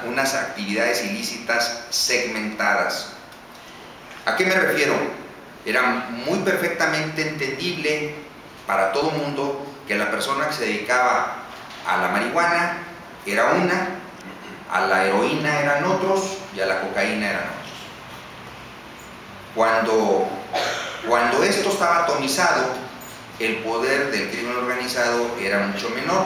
unas actividades ilícitas segmentadas. ¿A qué me refiero? Era muy perfectamente entendible para todo el mundo que la persona que se dedicaba a la marihuana era una, a la heroína eran otros y a la cocaína eran otros. Cuando esto estaba atomizado, el poder del crimen organizado era mucho menor.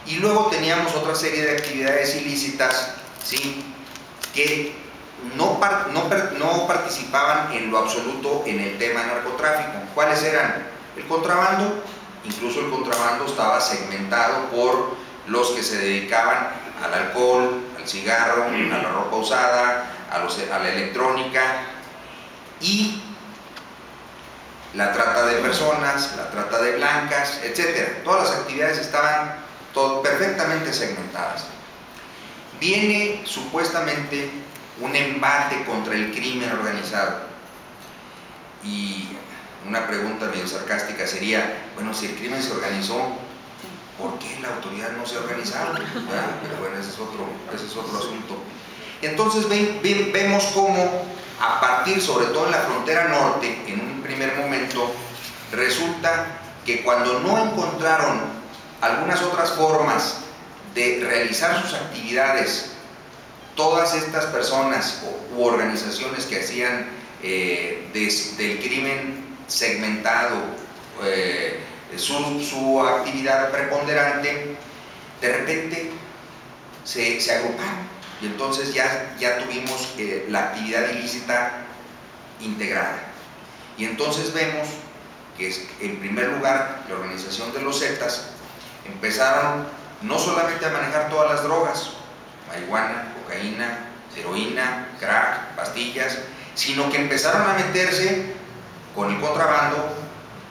Y luego teníamos otra serie de actividades ilícitas, ¿sí?, que no participaban en lo absoluto en el tema narcotráfico. ¿Cuáles eran? El contrabando. Incluso el contrabando estaba segmentado por los que se dedicaban al alcohol, al cigarro, a la ropa usada, a la electrónica, y la trata de personas, la trata de blancas, etc. Todas las actividades estaban perfectamente segmentadas. Viene supuestamente un embate contra el crimen organizado, y una pregunta medio sarcástica sería: bueno, si el crimen se organizó, ¿por qué la autoridad no se ha organizado? Pero bueno, ese es otro asunto. Entonces vemos cómo, a partir, sobre todo en la frontera norte, en un primer momento, resulta que cuando no encontraron algunas otras formas de realizar sus actividades, todas estas personas u organizaciones que hacían del crimen segmentado su actividad preponderante, de repente se agruparon, y entonces ya tuvimos la actividad ilícita integrada. Y entonces vemos que, en primer lugar, la organización de los Zetas empezaron no solamente a manejar todas las drogas, marihuana, cocaína, heroína, crack, pastillas, sino que empezaron a meterse con el contrabando,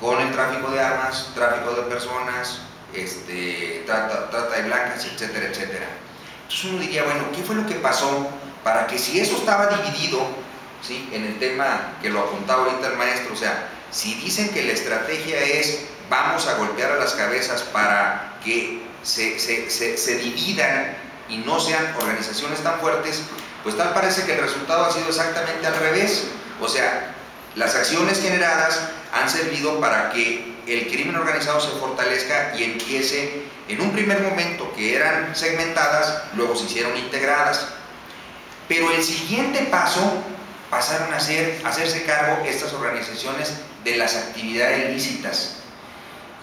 con el tráfico de armas, tráfico de personas, trata de blancas, etcétera, etcétera. Entonces uno diría, bueno, ¿qué fue lo que pasó para que, si eso estaba dividido, ¿sí?, en el tema que lo apuntaba ahorita el maestro? O sea, si dicen que la estrategia es vamos a golpear a las cabezas para que se dividan y no sean organizaciones tan fuertes, pues tal parece que el resultado ha sido exactamente al revés. O sea, las acciones generadas han servido para que el crimen organizado se fortalezca y empiece, en un primer momento que eran segmentadas, luego se hicieron integradas. Pero el siguiente paso pasaron a hacerse cargo estas organizaciones de las actividades ilícitas.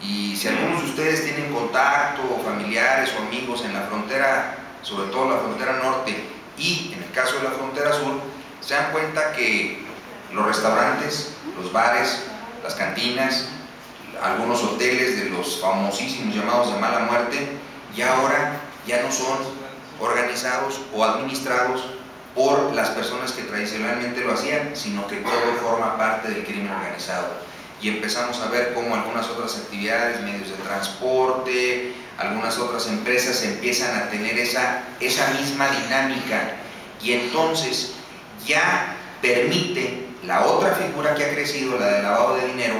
Y si algunos de ustedes tienen contacto, o familiares o amigos en la frontera, sobre todo la frontera norte, y en el caso de la frontera sur, se dan cuenta que los restaurantes, los bares, las cantinas, algunos hoteles de los famosísimos llamados de mala muerte, ahora ya no son organizados o administrados por las personas que tradicionalmente lo hacían, sino que todo forma parte del crimen organizado. Y empezamos a ver cómo algunas otras actividades, medios de transporte, algunas otras empresas empiezan a tener esa misma dinámica, y entonces ya permite la otra figura que ha crecido, la del lavado de dinero,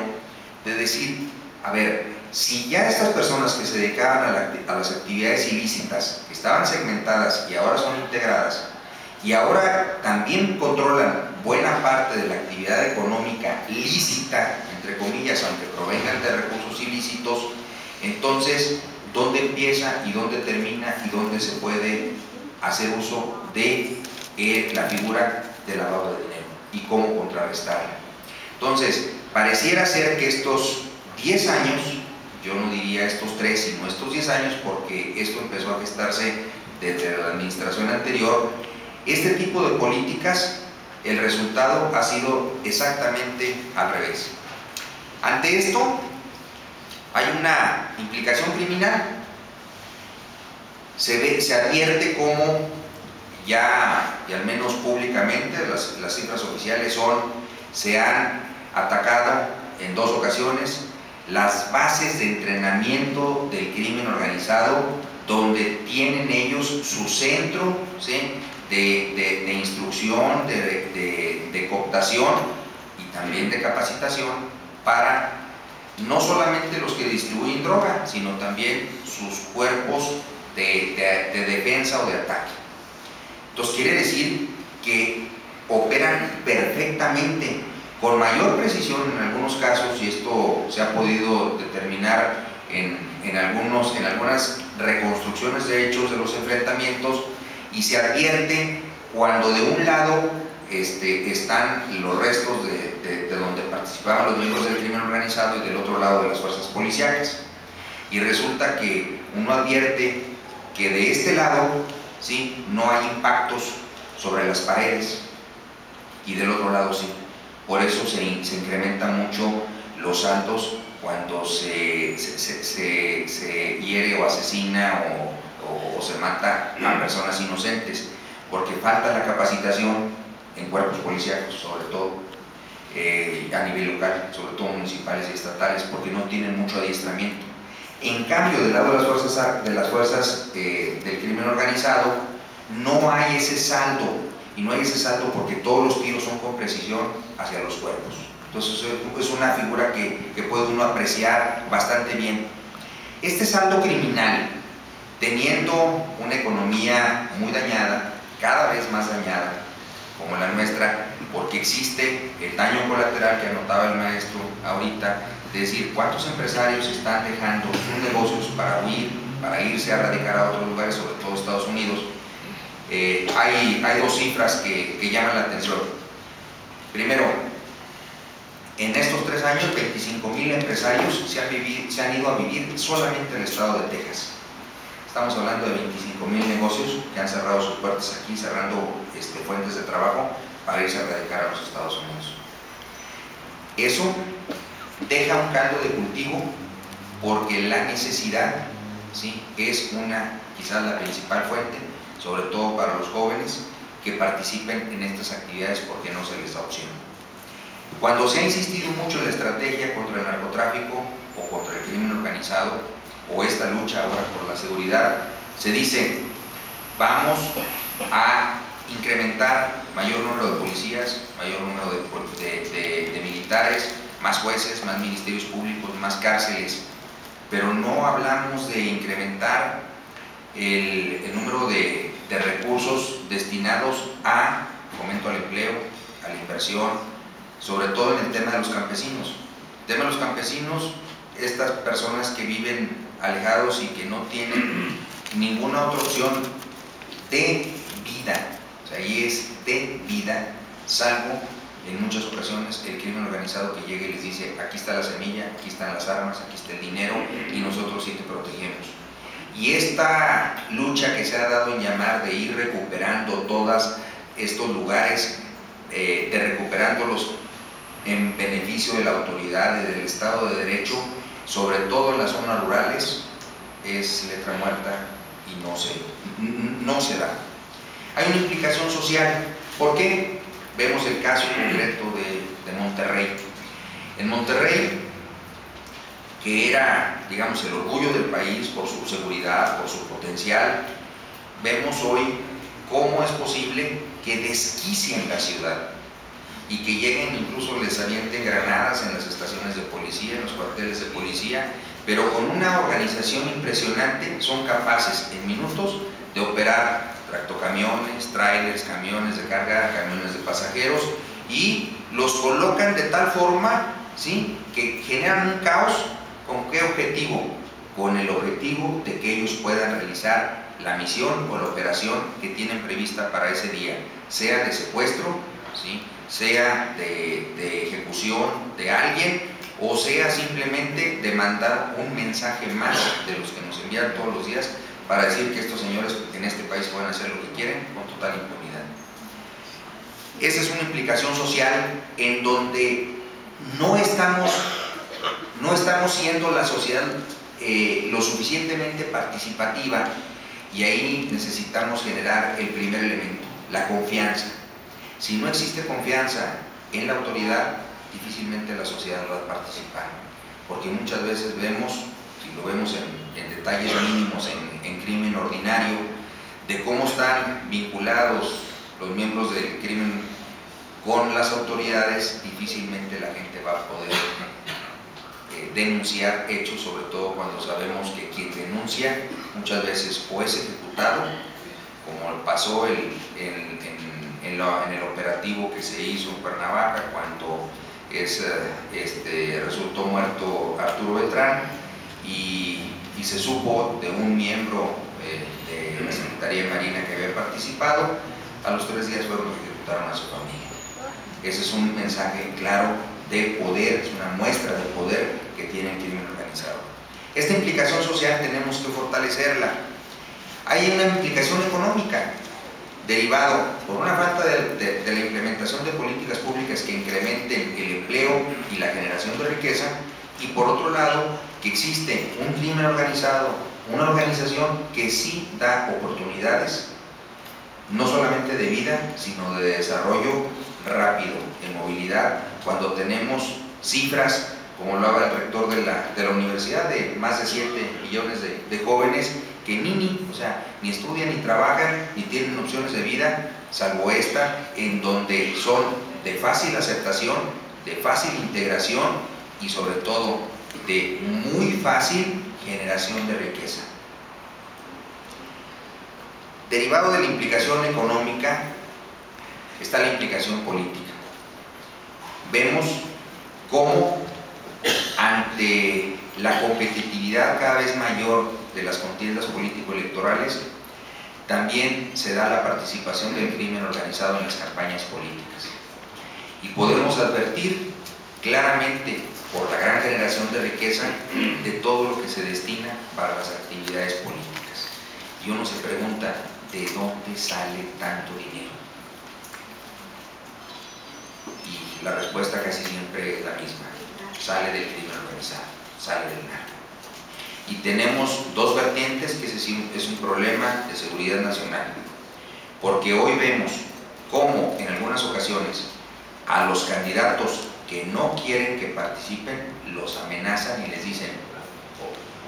de decir, a ver, si ya estas personas que se dedicaban a las actividades ilícitas, que estaban segmentadas y ahora son integradas, y ahora también controlan buena parte de la actividad económica lícita, entre comillas, aunque provengan de recursos ilícitos, entonces, ¿dónde empieza y dónde termina y dónde se puede hacer uso de la figura del lavado de dinero y cómo contrarrestarla? Entonces, pareciera ser que estos 10 años, yo no diría estos 3, sino estos 10 años, porque esto empezó a gestarse desde la administración anterior, este tipo de políticas, el resultado ha sido exactamente al revés. Ante esto, hay una implicación criminal. Se advierte cómo ya, y al menos públicamente, las cifras oficiales se han atacado en 2 ocasiones las bases de entrenamiento del crimen organizado, donde tienen ellos su centro, ¿sí?, de instrucción, de cooptación y también de capacitación para no solamente los que distribuyen droga, sino también sus cuerpos de defensa o de ataque. Entonces quiere decir que operan perfectamente, con mayor precisión en algunos casos, y esto se ha podido determinar en algunas reconstrucciones de hechos de los enfrentamientos, y se advierte cuando de un lado están los restos de donde participaban los miembros del crimen organizado y del otro lado de las fuerzas policiales. Y resulta que uno advierte que de este lado, ¿sí?, no hay impactos sobre las paredes, y del otro lado sí. Por eso se incrementan mucho los saltos cuando se hiere o asesina o se mata a personas inocentes, porque falta la capacitación en cuerpos policíacos, sobre todo a nivel local, sobre todo municipales y estatales, porque no tienen mucho adiestramiento. En cambio, del lado de las fuerzas del crimen organizado, no hay ese saldo, y no hay ese saldo porque todos los tiros son con precisión hacia los cuerpos. Entonces es una figura que puede uno apreciar bastante bien. Este saldo criminal, teniendo una economía muy dañada, cada vez más dañada, como la nuestra, porque existe el daño colateral que anotaba el maestro ahorita, es decir, cuántos empresarios están dejando sus negocios para huir, para irse a radicar a otros lugares, sobre todo Estados Unidos. Hay dos cifras que llaman la atención. Primero, en estos 3 años, 25,000 empresarios se han ido a vivir solamente en el estado de Texas. Estamos hablando de 25,000 negocios que han cerrado sus puertas aquí, cerrando fuentes de trabajo para irse a radicar a los Estados Unidos. Eso deja un caldo de cultivo, porque la necesidad, ¿sí?, es quizás la principal fuente, sobre todo para los jóvenes que participen en estas actividades, porque no se les da opción. Cuando se ha insistido mucho en la estrategia contra el narcotráfico o contra el crimen organizado, o esta lucha ahora por la seguridad, se dice: vamos a incrementar mayor número de policías, mayor número de militares, más jueces, más ministerios públicos, más cárceles, pero no hablamos de incrementar el número de recursos destinados a fomento al empleo, a la inversión, sobre todo en el tema de los campesinos. El tema de los campesinos, estas personas que viven alejados y que no tienen ninguna otra opción de vida, o sea, ahí es de vida, salvo en muchas ocasiones el crimen organizado que llega y les dice: aquí está la semilla, aquí están las armas, aquí está el dinero, y nosotros sí te protegemos. Y esta lucha que se ha dado en llamar de ir recuperando todos estos lugares, de recuperándolos en beneficio de la autoridad y del Estado de Derecho, sobre todo en las zonas rurales, es letra muerta y no se da. Hay una implicación social. ¿Por qué? Vemos el caso concreto de Monterrey. En Monterrey, que era, digamos, el orgullo del país por su seguridad, por su potencial, vemos hoy cómo es posible que desquicien la ciudad y que lleguen, incluso les avienten granadas en las estaciones de policía, en los cuarteles de policía, pero con una organización impresionante son capaces en minutos de operar tractocamiones, trailers, camiones de carga, camiones de pasajeros, y los colocan de tal forma, ¿sí?, que generan un caos. ¿Con qué objetivo? Con el objetivo de que ellos puedan realizar la misión o la operación que tienen prevista para ese día, sea de secuestro, ¿sí?, sea de ejecución de alguien, o sea simplemente de mandar un mensaje más de los que nos envían todos los días para decir que estos señores en este país pueden hacer lo que quieren con total impunidad. Esa es una implicación social en donde no estamos siendo la sociedad lo suficientemente participativa, y ahí necesitamos generar el primer elemento, la confianza. Si no existe confianza en la autoridad, difícilmente la sociedad va a participar, porque muchas veces vemos, si lo vemos en detalles mínimos en crimen ordinario, de cómo están vinculados los miembros del crimen con las autoridades, difícilmente la gente va a poder denunciar hechos, sobre todo cuando sabemos que quien denuncia muchas veces o es ejecutado, como pasó en el operativo que se hizo en Cuernavaca cuando resultó muerto Arturo Beltrán, y se supo de un miembro de la Secretaría de Marina que había participado. A los 3 días fueron los que ejecutaron a su familia. Ese es un mensaje claro de poder, es una muestra de poder que tiene el crimen organizado. Esta implicación social tenemos que fortalecerla. Hay una implicación económica derivado por una falta de la implementación de políticas públicas que incrementen el empleo y la generación de riqueza, y por otro lado que existe un crimen organizado, una organización que sí da oportunidades no solamente de vida, sino de desarrollo rápido, en movilidad, cuando tenemos cifras, como lo hablaba el rector de la universidad, de más de 7 millones de jóvenes que ni estudian, ni trabajan, ni tienen opciones de vida, salvo esta, en donde son de fácil aceptación, de fácil integración y sobre todo de muy fácil generación de riqueza. Derivado de la implicación económica está la implicación política. Vemos cómo ante la competitividad cada vez mayor de las contiendas político-electorales, también se da la participación del crimen organizado en las campañas políticas. Y podemos advertir claramente, por la gran generación de riqueza, de todo lo que se destina para las actividades políticas. Y uno se pregunta, ¿de dónde sale tanto dinero? Y la respuesta casi siempre es la misma: sale del crimen organizado, sale del narco. Y tenemos dos vertientes, que es un problema de seguridad nacional, porque hoy vemos cómo en algunas ocasiones a los candidatos que no quieren que participen los amenazan y les dicen: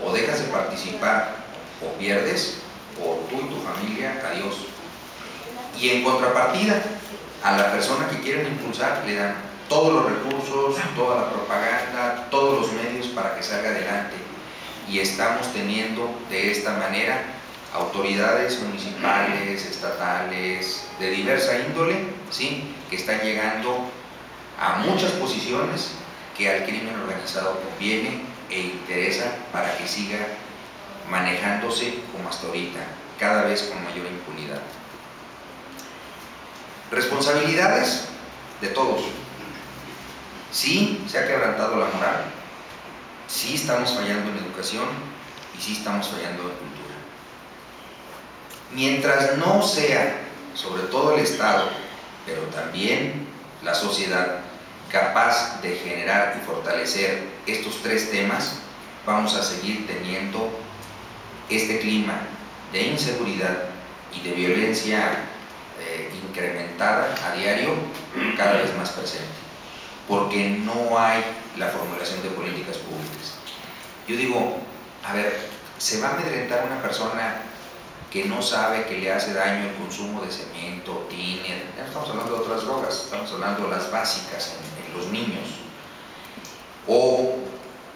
o dejas de participar o pierdes, o tú y tu familia, adiós. Y en contrapartida, a la persona que quieren impulsar le dan todos los recursos, toda la propaganda, todos los medios para que salga adelante. Y estamos teniendo de esta manera autoridades municipales, estatales, de diversa índole, ¿sí?, que están llegando a muchas posiciones que al crimen organizado conviene e interesa para que siga manejándose como hasta ahorita, cada vez con mayor impunidad. Responsabilidades de todos. Sí, se ha quebrantado la moral, sí estamos fallando en educación y sí estamos fallando en cultura. Mientras no sea, sobre todo el Estado, pero también la sociedad, capaz de generar y fortalecer estos 3 temas, vamos a seguir teniendo este clima de inseguridad y de violencia incrementada a diario, cada vez más presente, porque no hay la formulación de políticas públicas. Yo digo, a ver, ¿se va a amedrentar una persona que no sabe que le hace daño el consumo de cemento, tiner? Ya no estamos hablando de otras drogas, estamos hablando de las básicas en los niños, o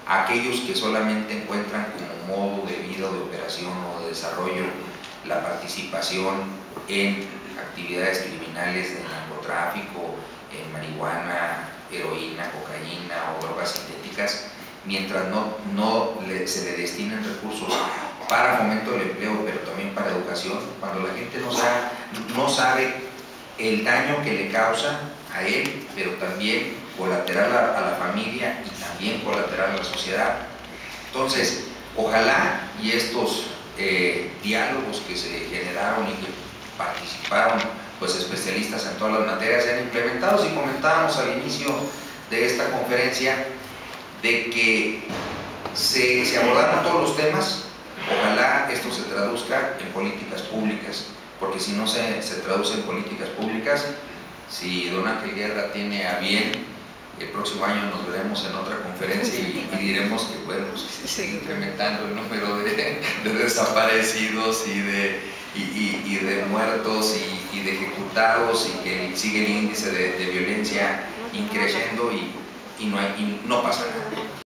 aquellos que solamente encuentran como modo de vida o de operación o de desarrollo la participación en actividades criminales de narcotráfico, en marihuana, heroína, cocaína o drogas sintéticas, mientras se le destinen recursos para fomento del empleo, pero también para educación, cuando la gente no sabe el daño que le causa a él, pero también colateral a la familia y también colateral a la sociedad. Entonces, ojalá y estos diálogos que se generaron y que participaron pues especialistas en todas las materias sean implementados, y comentábamos al inicio de esta conferencia de que se abordaron todos los temas. Ojalá esto se traduzca en políticas públicas, porque si no se traduce en políticas públicas, si don Ángel Guerra tiene a bien, el próximo año nos veremos en otra conferencia y diremos que bueno, pues, se sigue incrementando el número de desaparecidos y de muertos y de ejecutados, y que sigue el índice de violencia increciendo y no pasa nada.